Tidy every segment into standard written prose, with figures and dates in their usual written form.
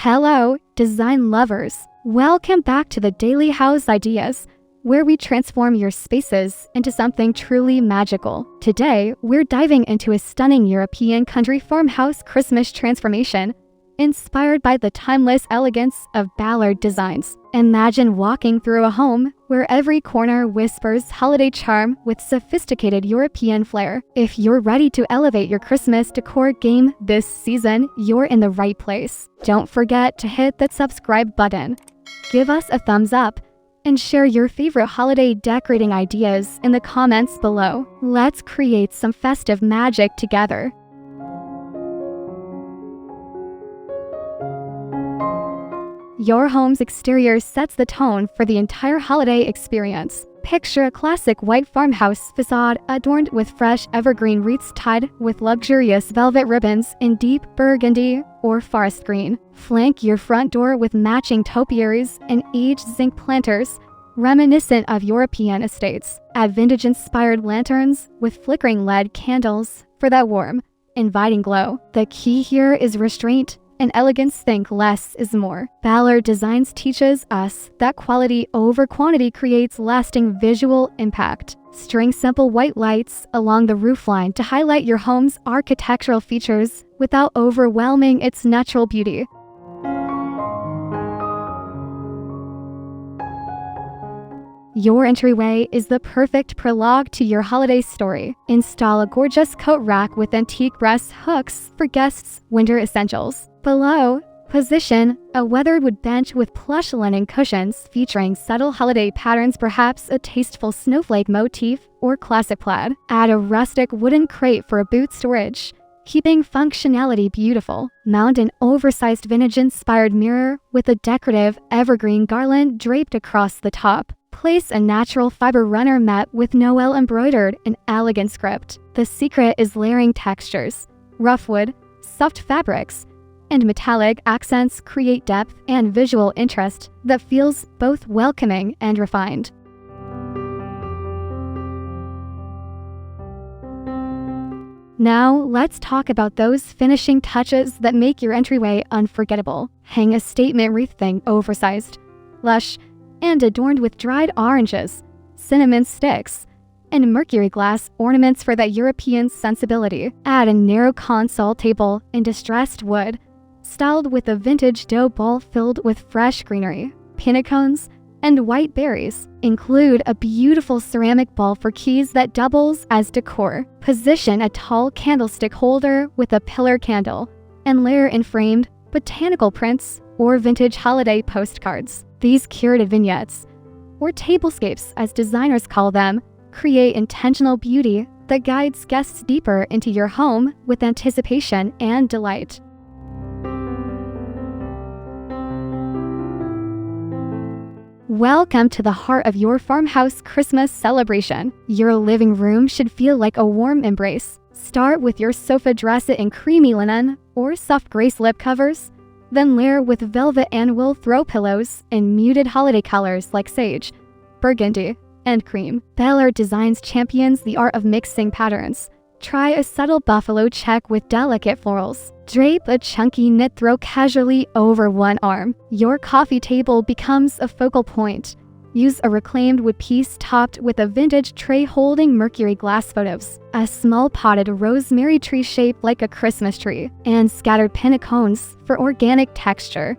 Hello, design lovers! Welcome back to the Daily House Ideas, where we transform your spaces into something truly magical. Today, we're diving into a stunning European country farmhouse Christmas transformation, inspired by the timeless elegance of Ballard Designs. Imagine walking through a home where every corner whispers holiday charm with sophisticated European flair. If you're ready to elevate your Christmas decor game this season, you're in the right place. Don't forget to hit that subscribe button, give us a thumbs up, and share your favorite holiday decorating ideas in the comments below. Let's create some festive magic together. Your home's exterior sets the tone for the entire holiday experience. Picture a classic white farmhouse facade adorned with fresh evergreen wreaths tied with luxurious velvet ribbons in deep burgundy or forest green. Flank your front door with matching topiaries and aged zinc planters, reminiscent of European estates. Add vintage-inspired lanterns with flickering LED candles for that warm, inviting glow. The key here is restraint. In elegance, think less is more. Ballard Designs teaches us that quality over quantity creates lasting visual impact. String simple white lights along the roofline to highlight your home's architectural features without overwhelming its natural beauty. Your entryway is the perfect prologue to your holiday story. Install a gorgeous coat rack with antique brass hooks for guests' winter essentials. Below, position a weathered wood bench with plush linen cushions featuring subtle holiday patterns, perhaps a tasteful snowflake motif or classic plaid. Add a rustic wooden crate for a boot storage, keeping functionality beautiful. Mount an oversized vintage-inspired mirror with a decorative evergreen garland draped across the top. Place a natural fiber runner mat with Noel embroidered in elegant script. The secret is layering textures. Rough wood, soft fabrics, and metallic accents create depth and visual interest that feels both welcoming and refined. Now, let's talk about those finishing touches that make your entryway unforgettable. Hang a statement wreath thing oversized, lush, and adorned with dried oranges, cinnamon sticks, and mercury glass ornaments for that European sensibility. Add a narrow console table in distressed wood, styled with a vintage dough bowl filled with fresh greenery, pinnacones, and white berries. Include a beautiful ceramic bowl for keys that doubles as decor. Position a tall candlestick holder with a pillar candle, and layer in framed botanical prints or vintage holiday postcards. These curated vignettes, or tablescapes as designers call them, create intentional beauty that guides guests deeper into your home with anticipation and delight. Welcome to the heart of your farmhouse Christmas celebration. Your living room should feel like a warm embrace. Start with your sofa, dress it in creamy linen or soft gray slip covers, then layer with velvet and wool throw pillows in muted holiday colors like sage, burgundy, and cream. Ballard Designs champions the art of mixing patterns. Try a subtle buffalo check with delicate florals. Drape a chunky knit throw casually over one arm. Your coffee table becomes a focal point. Use a reclaimed wood piece topped with a vintage tray holding mercury glass photos, a small potted rosemary tree shaped like a Christmas tree, and scattered pinnacones for organic texture.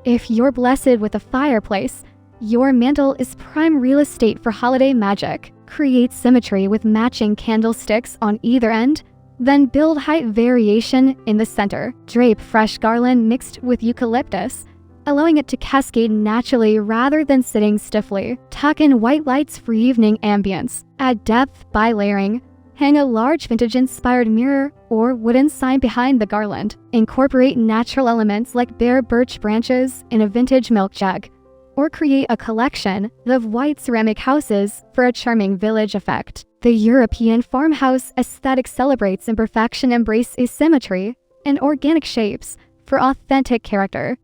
If you're blessed with a fireplace, your mantel is prime real estate for holiday magic. Create symmetry with matching candlesticks on either end, then build height variation in the center. Drape fresh garland mixed with eucalyptus, allowing it to cascade naturally rather than sitting stiffly. Tuck in white lights for evening ambience. Add depth by layering. Hang a large vintage-inspired mirror or wooden sign behind the garland. Incorporate natural elements like bare birch branches in a vintage milk jug, or create a collection of white ceramic houses for a charming village effect. The European farmhouse aesthetic celebrates imperfection, embrace asymmetry, and organic shapes for authentic character.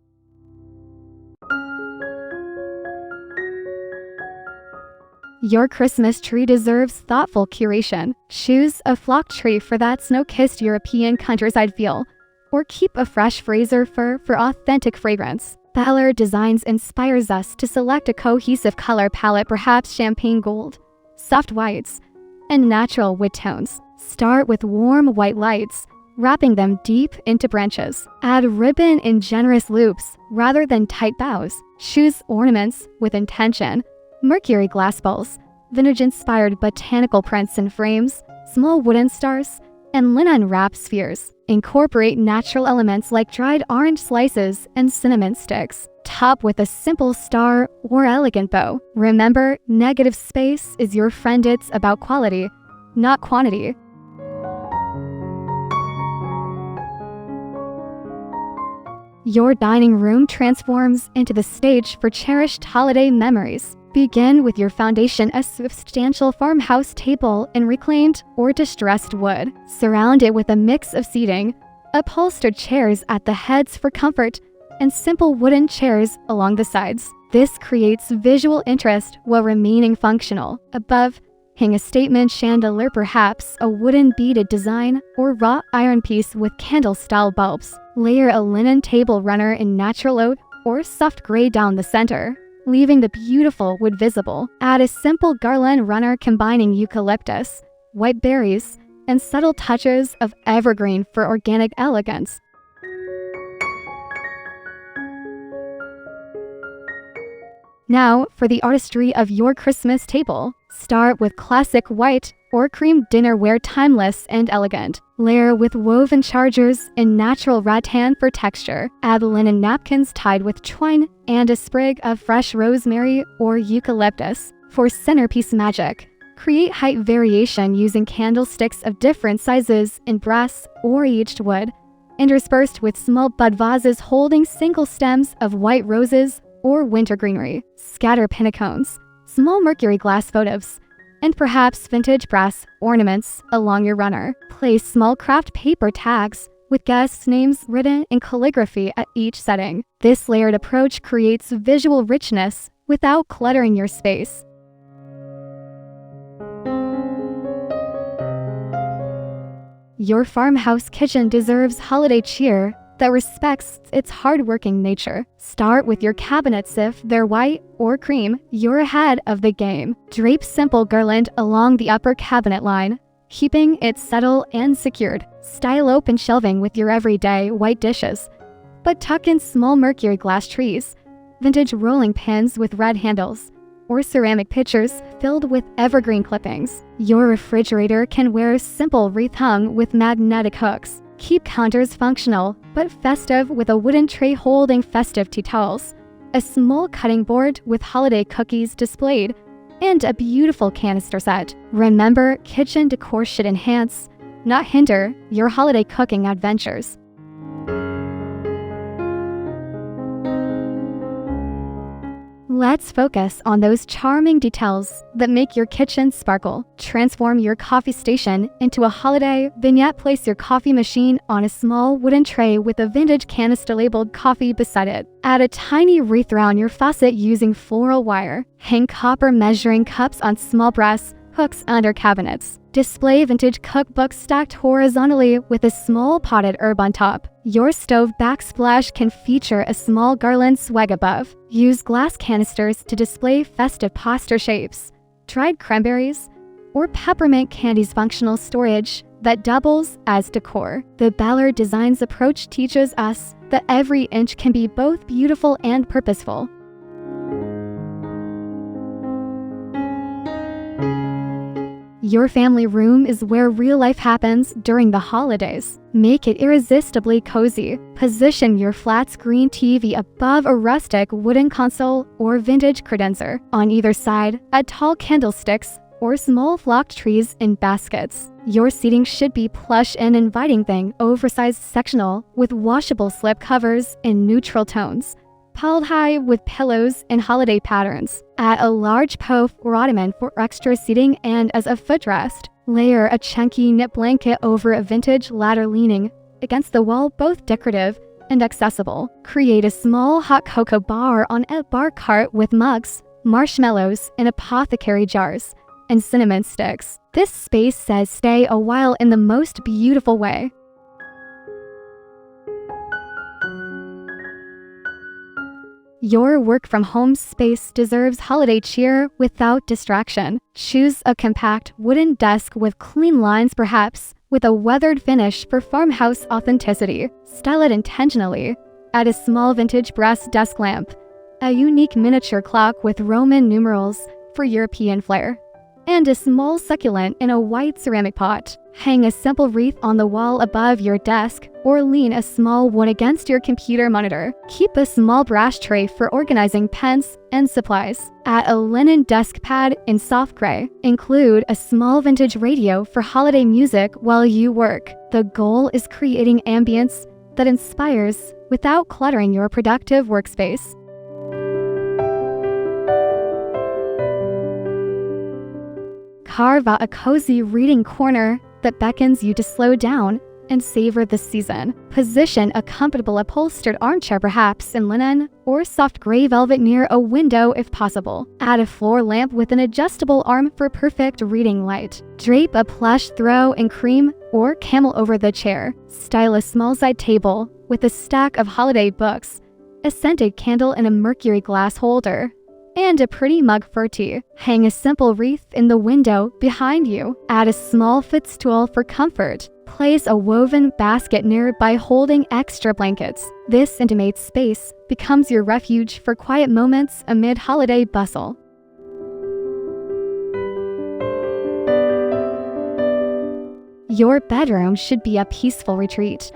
Your Christmas tree deserves thoughtful curation. Choose a flocked tree for that snow-kissed European countryside feel, or keep a fresh Fraser fir for authentic fragrance. Ballard Designs inspires us to select a cohesive color palette, perhaps champagne gold, soft whites, and natural wood tones. Start with warm white lights, wrapping them deep into branches. Add ribbon in generous loops rather than tight bows. Choose ornaments with intention. Mercury glass bowls, vintage-inspired botanical prints in frames, small wooden stars, and linen-wrapped spheres. Incorporate natural elements like dried orange slices and cinnamon sticks. Top with a simple star or elegant bow. Remember, negative space is your friend. It's about quality, not quantity. Your dining room transforms into the stage for cherished holiday memories. Begin with your foundation, a substantial farmhouse table in reclaimed or distressed wood. Surround it with a mix of seating, upholstered chairs at the heads for comfort, and simple wooden chairs along the sides. This creates visual interest while remaining functional. Above, hang a statement chandelier, perhaps a wooden beaded design or wrought iron piece with candle-style bulbs. Layer a linen table runner in natural oak or soft gray down the center, leaving the beautiful wood visible. Add a simple garland runner combining eucalyptus, white berries, and subtle touches of evergreen for organic elegance. Now, for the artistry of your Christmas table. Start with classic white or cream dinnerware, timeless and elegant. Layer with woven chargers in natural rattan for texture. Add linen napkins tied with twine and a sprig of fresh rosemary or eucalyptus for centerpiece magic. Create height variation using candlesticks of different sizes in brass or aged wood, interspersed with small bud vases holding single stems of white roses or winter greenery. Scatter pinnacones, small mercury glass votives, and perhaps vintage brass ornaments along your runner. Place small craft paper tags with guests' names written in calligraphy at each setting. This layered approach creates visual richness without cluttering your space. Your farmhouse kitchen deserves holiday cheer that respects its hardworking nature. Start with your cabinets. If they're white or cream, you're ahead of the game. Drape simple garland along the upper cabinet line, keeping it subtle and secured. Style open shelving with your everyday white dishes, but tuck in small mercury glass trees, vintage rolling pins with red handles, or ceramic pitchers filled with evergreen clippings. Your refrigerator can wear a simple wreath hung with magnetic hooks. Keep counters functional but festive with a wooden tray holding festive tea towels, a small cutting board with holiday cookies displayed, and a beautiful canister set. Remember, kitchen decor should enhance, not hinder, your holiday cooking adventures. Let's focus on those charming details that make your kitchen sparkle. Transform your coffee station into a holiday vignette. Place your coffee machine on a small wooden tray with a vintage canister labeled coffee beside it. Add a tiny wreath around your faucet using floral wire. Hang copper measuring cups on small brass hooks under cabinets. Display vintage cookbooks stacked horizontally with a small potted herb on top. Your stove backsplash can feature a small garland swag above. Use glass canisters to display festive pasta shapes, dried cranberries, or peppermint candies. Functional storage that doubles as decor. The Ballard Designs approach teaches us that every inch can be both beautiful and purposeful. Your family room is where real life happens during the holidays. Make it irresistibly cozy. Position your flat screen TV above a rustic wooden console or vintage credenza. On either side, add tall candlesticks or small flocked trees in baskets. Your seating should be plush and inviting. Thing oversized sectional with washable slip covers in neutral tones, piled high with pillows and holiday patterns. Add a large pouf or ottoman for extra seating, and as a footrest, layer a chunky knit blanket over a vintage ladder leaning against the wall, both decorative and accessible. Create a small hot cocoa bar on a bar cart with mugs marshmallows in apothecary jars, and cinnamon sticks. This space says stay a while in the most beautiful way. Your work-from-home space deserves holiday cheer without distraction. Choose a compact wooden desk with clean lines, perhaps with a weathered finish for farmhouse authenticity. Style it intentionally. Add a small vintage brass desk lamp, a unique miniature clock with Roman numerals for European flair, and a small succulent in a white ceramic pot. Hang a simple wreath on the wall above your desk or lean a small one against your computer monitor. Keep a small brass tray for organizing pens and supplies. Add a linen desk pad in soft gray. Include a small vintage radio for holiday music while you work. The goal is creating ambience that inspires without cluttering your productive workspace. Carve out a cozy reading corner that beckons you to slow down and savor the season. Position a comfortable upholstered armchair, perhaps in linen or soft gray velvet, near a window if possible. Add a floor lamp with an adjustable arm for perfect reading light. Drape a plush throw in cream or camel over the chair. Style a small side table with a stack of holiday books, a scented candle in a mercury glass holder, and a pretty mug for tea. Hang a simple wreath in the window behind you. Add a small footstool for comfort. Place a woven basket nearby holding extra blankets. This intimate space becomes your refuge for quiet moments amid holiday bustle. Your bedroom should be a peaceful retreat.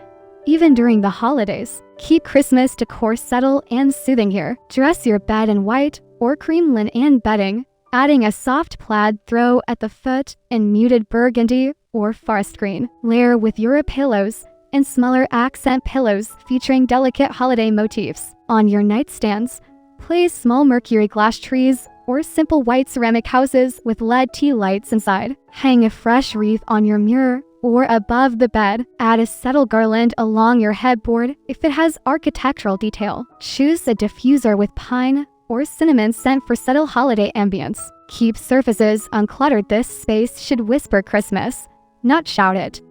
Even during the holidays, keep Christmas decor subtle and soothing here. Dress your bed in white or cream linen bedding, adding a soft plaid throw at the foot in muted burgundy or forest green. Layer with Euro pillows and smaller accent pillows featuring delicate holiday motifs. On your nightstands, place small mercury glass trees or simple white ceramic houses with LED tea lights inside. Hang a fresh wreath on your mirror or above the bed. Add a subtle garland along your headboard if it has architectural detail. Choose a diffuser with pine or cinnamon scent for subtle holiday ambience. Keep surfaces uncluttered. This space should whisper Christmas, not shout it.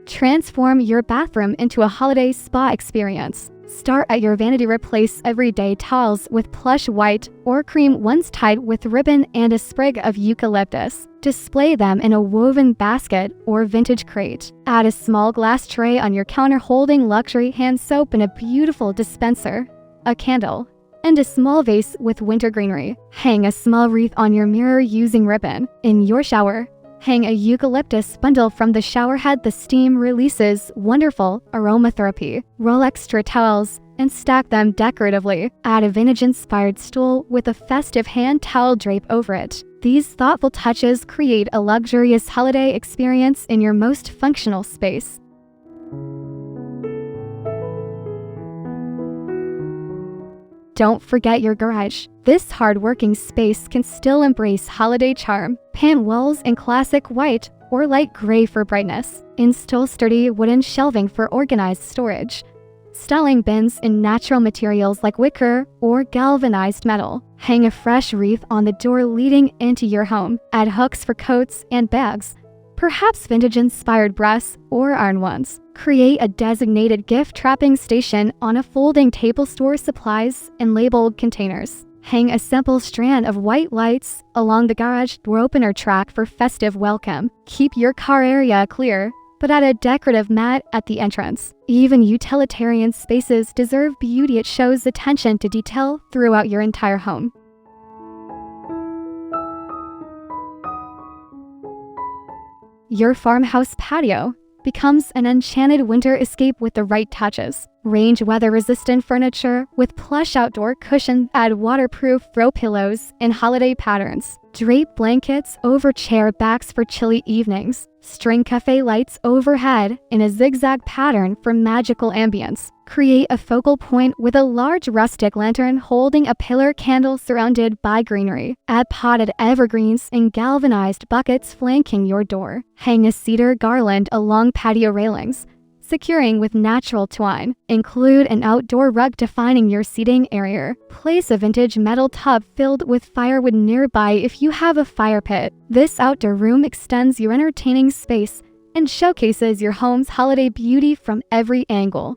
Transform your bathroom into a holiday spa experience. Start at your vanity. Replace everyday towels with plush white or cream ones tied with ribbon and a sprig of eucalyptus. Display them in a woven basket or vintage crate. Add a small glass tray on your counter holding luxury hand soap and a beautiful dispenser, a candle, and a small vase with winter greenery. Hang a small wreath on your mirror using ribbon. In your shower, hang a eucalyptus bundle from the shower head. The steam releases wonderful aromatherapy. Roll extra towels and stack them decoratively. Add a vintage-inspired stool with a festive hand towel drape over it. These thoughtful touches create a luxurious holiday experience in your most functional space. Don't forget your garage. This hard-working space can still embrace holiday charm. Paint walls in classic white or light gray for brightness. Install sturdy wooden shelving for organized storage. Styling bins in natural materials like wicker or galvanized metal. Hang a fresh wreath on the door leading into your home. Add hooks for coats and bags, perhaps vintage-inspired brass or iron ones. Create a designated gift trapping station on a folding table. Store supplies in labeled containers. Hang a simple strand of white lights along the garage door opener track for festive welcome. Keep your car area clear, but add a decorative mat at the entrance. Even utilitarian spaces deserve beauty. It shows attention to detail throughout your entire home. Your farmhouse patio becomes an enchanted winter escape with the right touches. Range weather-resistant furniture with plush outdoor cushions. Add waterproof throw pillows in holiday patterns. Drape blankets over chair backs for chilly evenings. String cafe lights overhead in a zigzag pattern for magical ambience. Create a focal point with a large rustic lantern holding a pillar candle surrounded by greenery. Add potted evergreens in galvanized buckets flanking your door. Hang a cedar garland along patio railings. securing with natural twine. Include an outdoor rug defining your seating area. Place a vintage metal tub filled with firewood nearby if you have a fire pit. This outdoor room extends your entertaining space and showcases your home's holiday beauty from every angle.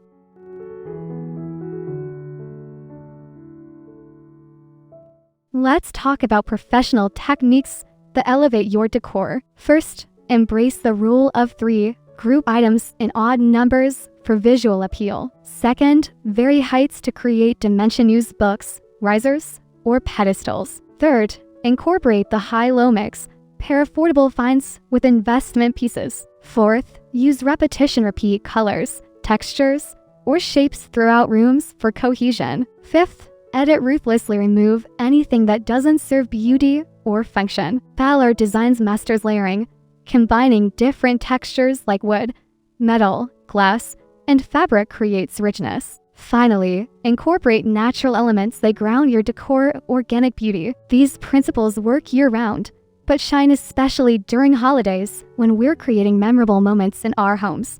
Let's talk about professional techniques that elevate your decor. First, embrace the rule of 3. Group items in odd numbers for visual appeal. Second, vary heights to create dimension. Use books, risers, or pedestals. Third, incorporate the high-low mix. Pair affordable finds with investment pieces. Fourth, use repetition. Repeat colors, textures, or shapes throughout rooms for cohesion. Fifth, edit ruthlessly. Remove anything that doesn't serve beauty or function. Ballard Designs masters layering, combining different textures like wood, metal, glass, and fabric creates richness. Finally, incorporate natural elements that ground your decor. Organic beauty. These principles work year-round, but shine especially during holidays when we're creating memorable moments in our homes.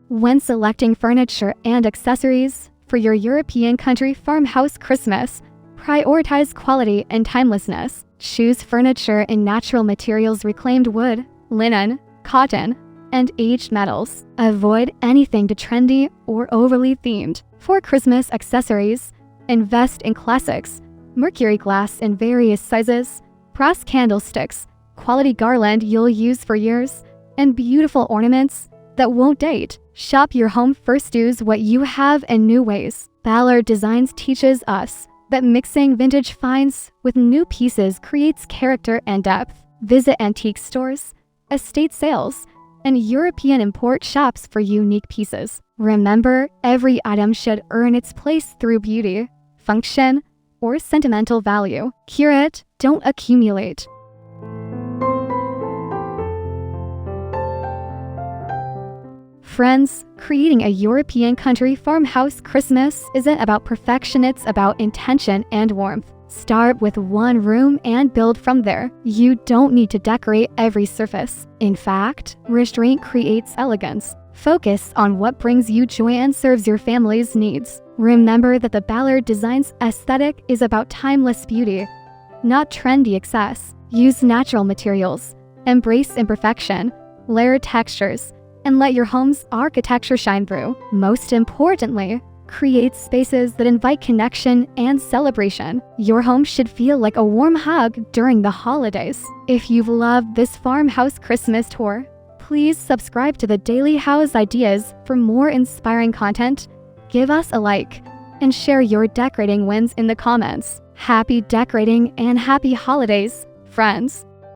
When selecting furniture and accessories for your European country farmhouse Christmas, prioritize quality and timelessness. Choose furniture in natural materials, reclaimed wood, linen, cotton, and aged metals. Avoid anything too trendy or overly themed. For Christmas accessories, invest in classics, mercury glass in various sizes, brass candlesticks, quality garland you'll use for years, and beautiful ornaments that won't date. Shop your home first. Use what you have in new ways. Ballard Designs teaches us that mixing vintage finds with new pieces creates character and depth. Visit antique stores, estate sales, and European import shops for unique pieces. Remember, every item should earn its place through beauty, function, or sentimental value. Curate, don't accumulate. Friends, creating a European country farmhouse Christmas isn't about perfection, it's about intention and warmth. Start with one room and build from there. You don't need to decorate every surface. In fact, restraint creates elegance. Focus on what brings you joy and serves your family's needs. Remember that the Ballard Designs aesthetic is about timeless beauty, not trendy excess. Use natural materials, embrace imperfection, layer textures, and let your home's architecture shine through. Most importantly, create spaces that invite connection and celebration. Your home should feel like a warm hug during the holidays. If you've loved this farmhouse Christmas tour, please subscribe to the Daily House Ideas for more inspiring content. Give us a like and share your decorating wins in the comments. Happy decorating and happy holidays, friends!